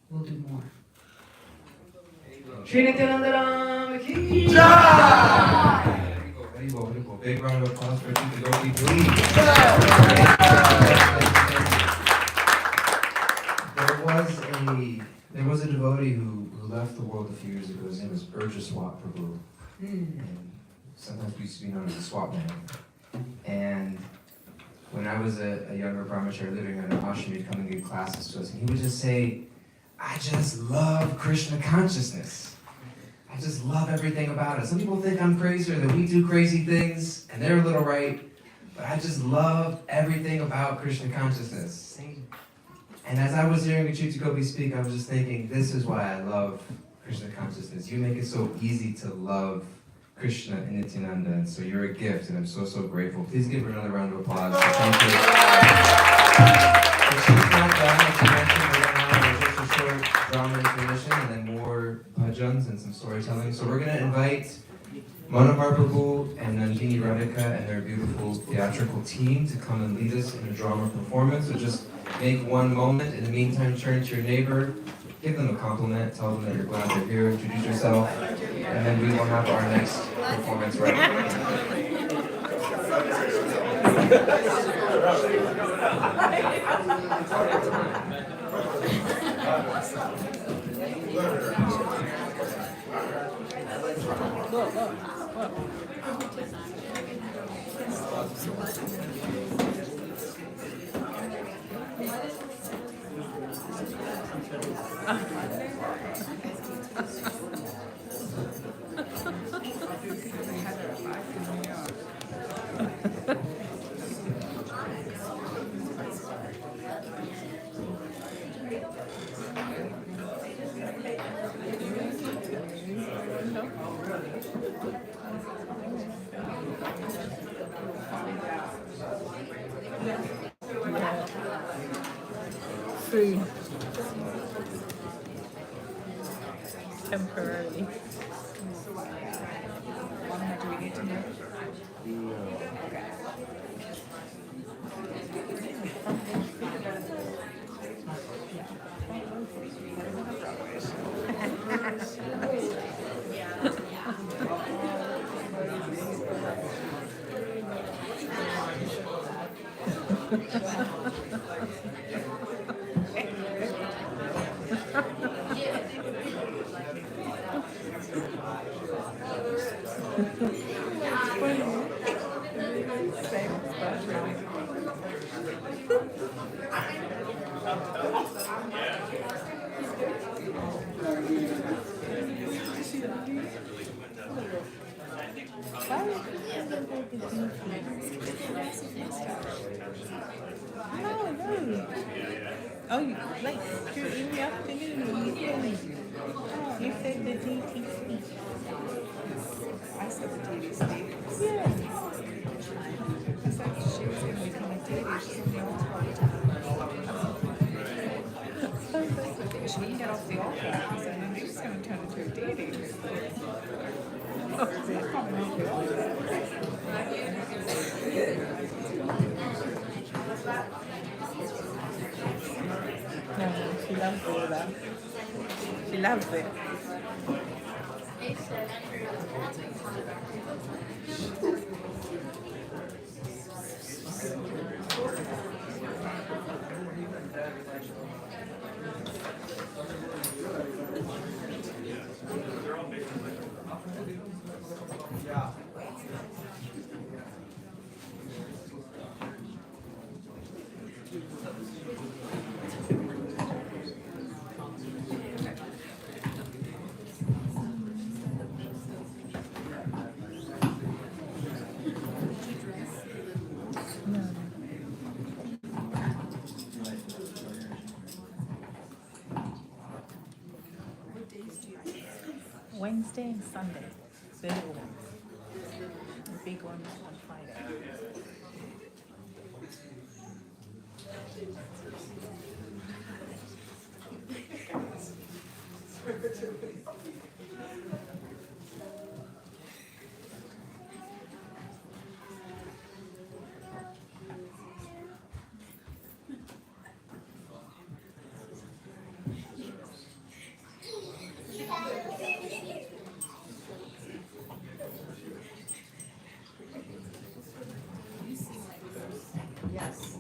we'll do more. Shri Nityananda Ram ki Jai! Very well. Big round of applause for Chief Gopi, please. There was a devotee who left the world a few years ago. His name was Urjaswat Prabhu. And sometimes we used to be known as the Swap Man. And when I was a younger brahmachari living in an ashram, he'd come and give classes to us, and he would just say, I just love Krishna consciousness. I just love everything about it. Some people think I'm crazy or that we do crazy things, and they're a little right, but I just love everything about Krishna consciousness. And as I was hearing Achyuta Gopi speak, I was just thinking, this is why I love Krishna consciousness. You make it so easy to love Krishna and Nityananda, and so you're a gift, and I'm so, so grateful. Please give her another round of applause. Thank you. If she's not done, as she mentioned, we're going to have just a short drama intermission, and then more bhajans and some storytelling. So we're going to invite Manohar Prabhu and Nandini Radhika and their beautiful theatrical team to come and lead us in a drama performance. So just make one moment. In the meantime, turn to your neighbor, give them a compliment, tell them that you're glad they're here, introduce yourself, and then we will have our next performance right Free. Temporarily. Do we need to know? Oh, you like you're in the afternoon. You said the DTC. I said the DTC. Yeah. I said she was going to become a deity. She's in the altar all the time. She didn't get off the altar. I said, no, she's going to turn into a deity. She's coming off the altar. No, she loves all that. She loves it. Wednesday and Sunday, big ones. The big ones on Friday. Yes.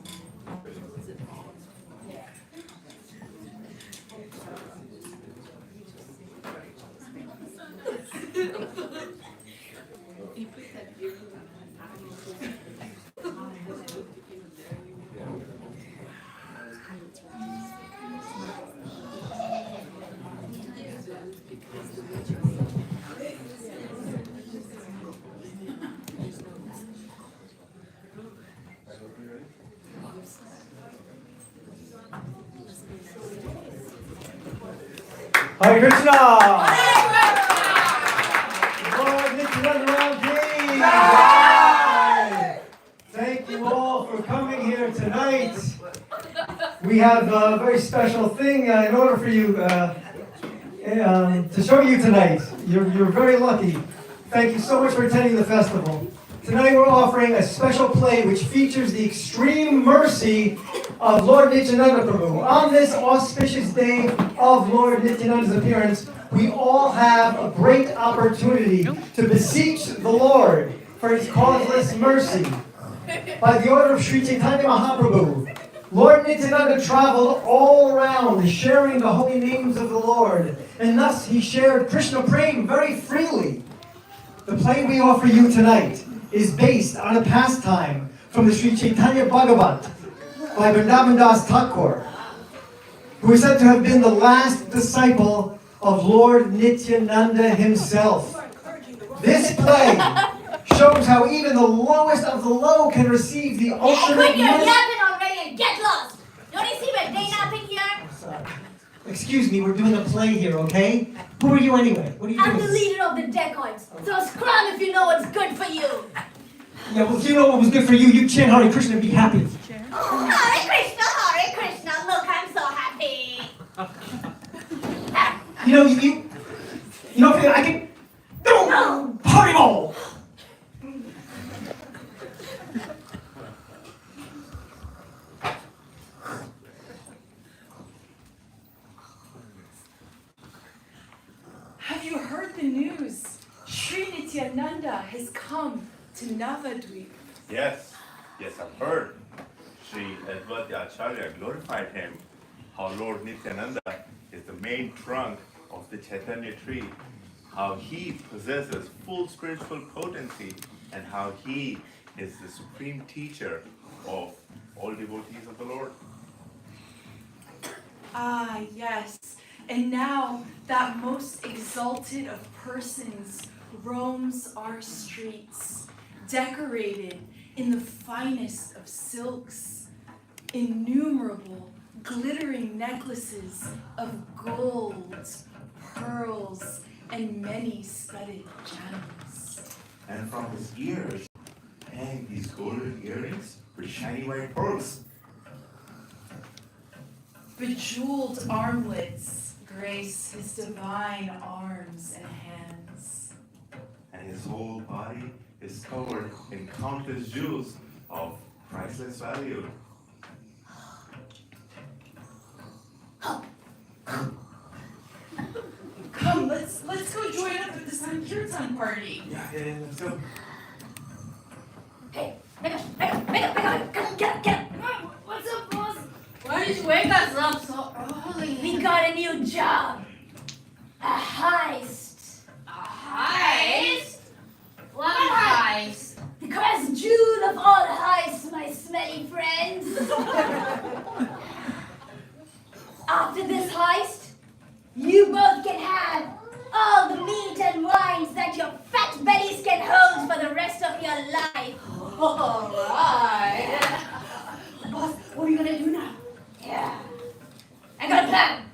Hare Krishna! Lord Nityananda Thank you all for coming here tonight. We have a very special thing in order for you to show you tonight. You're very lucky. Thank you so much for attending the festival. Tonight we're offering a special play which features the extreme mercy of Lord Nityananda Prabhu. On this auspicious day of Lord Nityananda's appearance, we all have a great opportunity to beseech the Lord for his causeless mercy. By the order of Sri Chaitanya Mahaprabhu, Lord Nityananda traveled all around sharing the holy names of the Lord, and thus he shared Krishna Prem very freely. The play we offer you tonight is based on a pastime from the Sri Chaitanya Bhagavat by Vrindavan Das Thakur, who is said to have been the last disciple of Lord Nityananda himself. This play shows how even the lowest of the low can receive the ultimate Quit your mercy. yapping already and get lost! Don't you see we're day napping here? Sorry. Excuse me, we're doing a play here, okay? Who are you anyway? What are you I'm doing? the leader of the decoys, so scram if you know what's good for you! Yeah, well, if you know what was good for you, you'd chant Hare Krishna and be happy. Oh, Hare Krishna, look, I'm so happy! You know, I can... No! Haribol! Have you heard the news? Sri Nityananda has come to Navadvip. Yes, I've heard. Sri Advaita Acharya glorified him. How Lord Nityananda is the main trunk of the Chaitanya tree. How he possesses full spiritual potency, and how he is the supreme teacher of all devotees of the Lord. Ah, yes. And now that most exalted of persons roams our streets, decorated in the finest of silks, innumerable glittering necklaces of gold, pearls, and many studded gems. And from his ears hang these golden earrings with shiny white pearls. Bejeweled armlets grace his divine arms and hands. And his whole body is covered in countless jewels of priceless value. Come, let's go join up at the Sankirtan party. Yeah, let's go. Hey, wake up, come, get up! What's up, boss? Why did you wake us up so early? We got a new job. A heist. A heist? What heist? The cross jewel of all heists, my smelly friends. After this heist, you both can have all the meat and wines that your fat bellies can hold for the rest of your life. All right. Boss, what are you gonna do now? Yeah. I got a plan.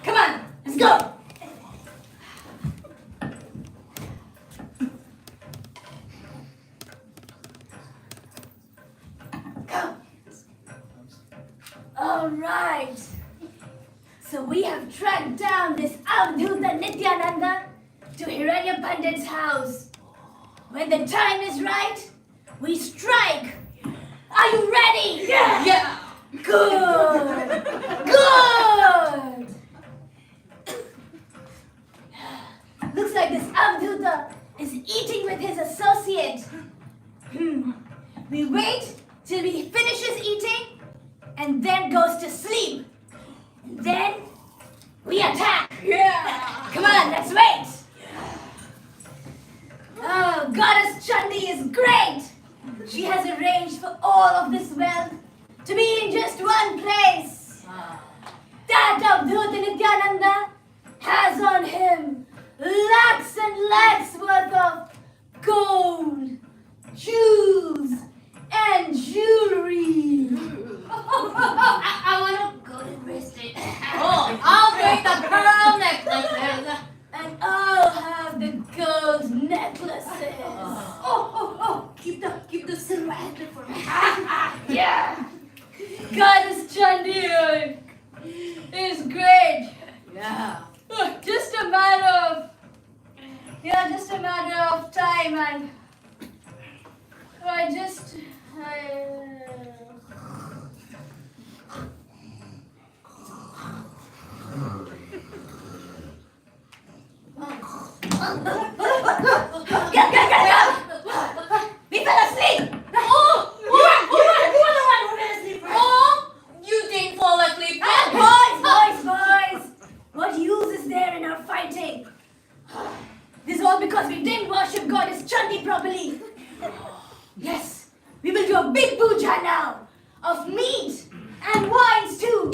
Come on, let's bandit's house. When the time is right, we strike. Are you ready? Yeah. Good. Good. Looks like this Avduta is eating with his associate. We wait till he finishes eating and then goes to sleep. And then we attack. Yeah. Come on, let's wait. Oh, Goddess Chandi is great. She has arranged for all of this wealth to be in just one place. That Avdhuta Nityananda has on him lakhs and lakhs worth of gold, jewels, and jewelry. I want to go to Bristol. Oh, I'll take the pearl necklaces. And I'll have the gold necklaces. Keep the silver handle for me. Yeah. Goddess Chandi is great. Yeah. Just a matter of time, and Go! We fell asleep! Oh, you are the one who fell asleep. Oh, you didn't fall asleep. Boys! What use is there in our fighting? This is all because we didn't worship Goddess Chandi properly. Yes, we will do a big puja now of meat and wines too.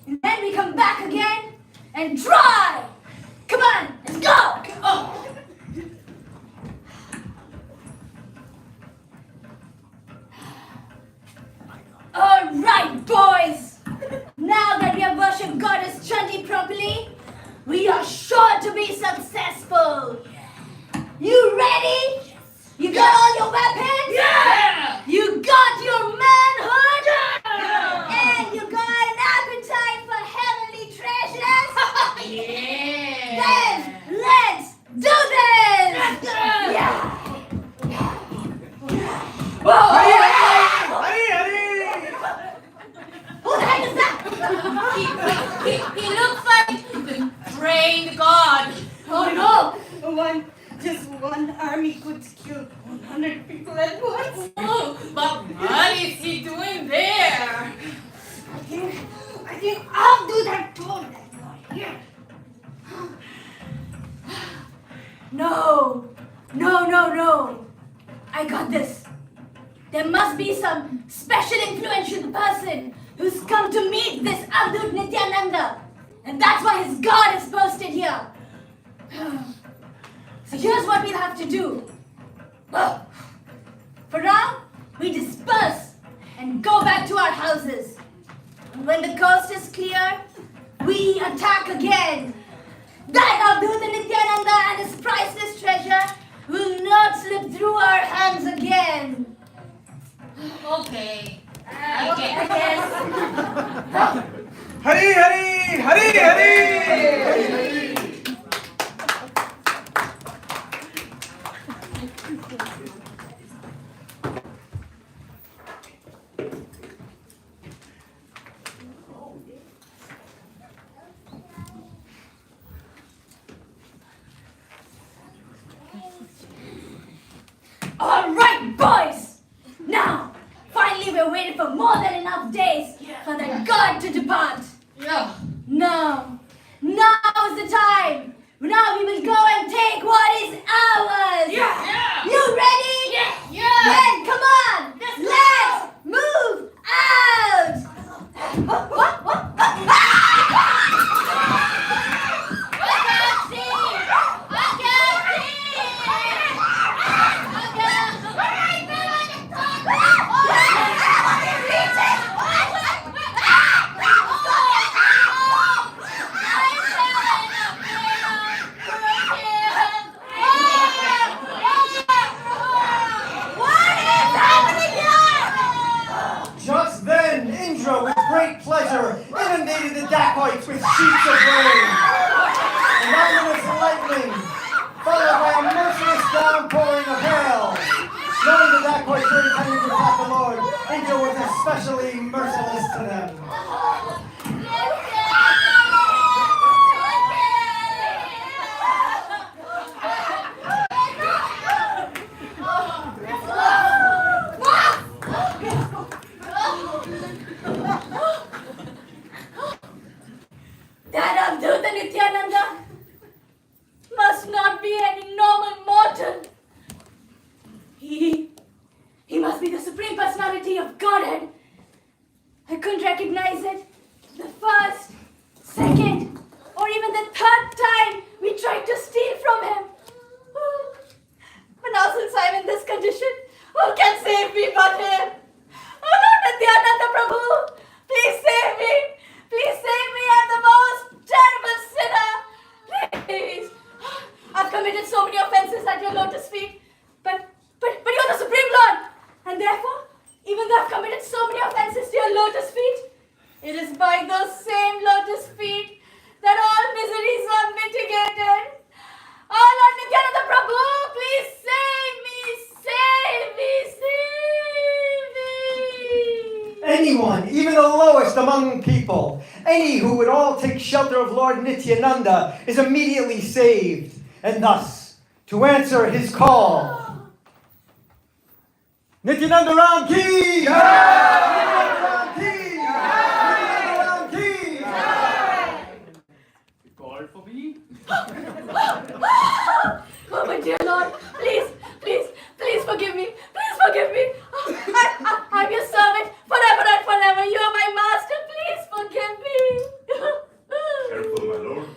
And then we come back again and try. Come on, let's go! Oh. All right, boys. Now that we have worshipped Goddess Chandi properly, we are sure to be successful. You ready? You got all your weapons? Yeah. You got your manhood? Yeah. And you got an appetite for heavenly treasures? Yeah. Then let's do this! Let's do it. Yeah. Who the heck is that? He looks like the trained god. Oh Just one army could kill 100 people at once. Oh, but what is he doing there? I think I'll do that too. Here. no. I got this. There must be some special influential person who's come to meet this Avdut Nityananda. And that's why his god is posted here. So here's what we'll have to do. For now, we disperse and go back to our houses. And when the coast is clear, we attack again. That Avdhuta Nityananda and his priceless treasure will not slip through our hands again. Okay. I guess. Hari, Hari, Hari, Hari! All right, boys. Now, finally, we're waiting for more than enough days for the god to depart. Yeah. Now is the time. Now we will go and take what is ours. Yeah. You ready? Yeah. Then come on. Let's move out. What? every time you attack the Lord, Angel was especially merciless to them. That Avdhuta Nityananda must not be any normal mortal. He must be the Supreme Personality of Godhead. I couldn't recognize it the first, second, or even the third time we tried to steal from him. But now since I'm in this condition, who can save me but him? Oh Lord Nityananda Prabhu, please save me. Please save me. I'm the most terrible sinner. Please. I've committed so many offenses at your lotus feet. But you're the Supreme Lord. And therefore, even though I've committed so many offenses to your lotus feet, it is by those same lotus feet that all miseries are mitigated. Oh Lord Nityananda Prabhu, please save me, save me, save me. Anyone, even the lowest among people, any who would all take shelter of Lord Nityananda is immediately saved, and thus, to answer his call, Nityananda Ram ki! Nityananda Ram ki! Nityananda Ram ki! You called for me? Oh my dear Lord, please, please, please forgive me. Please forgive me. I'm your servant forever and forever. You are my master. Please forgive me. Careful, my lord.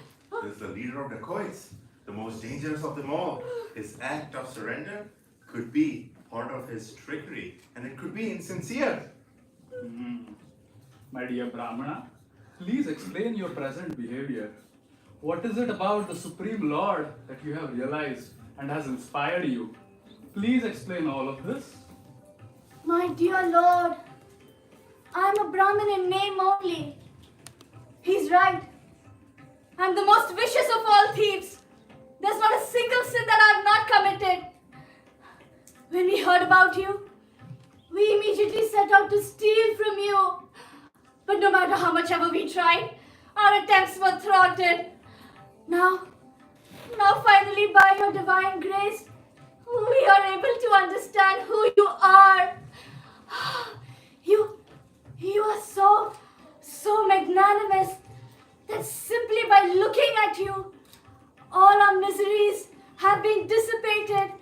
This is the leader of dacoits, the most dangerous of them all. His act of surrender could be part of his trickery, and it could be insincere. My dear Brahmana, please explain your present behavior. What is it about the Supreme Lord that you have realized and has inspired you? Please explain all of this. My dear Lord, I'm a Brahmin in name only. He's right. I'm the most vicious of all thieves. There's not a single sin that I've not committed. When we heard about you, we immediately set out to steal from you. But no matter how much ever we tried, our attempts were thwarted. Now finally by your divine grace, we are able to understand who you are. You are so magnanimous that simply by looking at you, all our miseries have been dissipated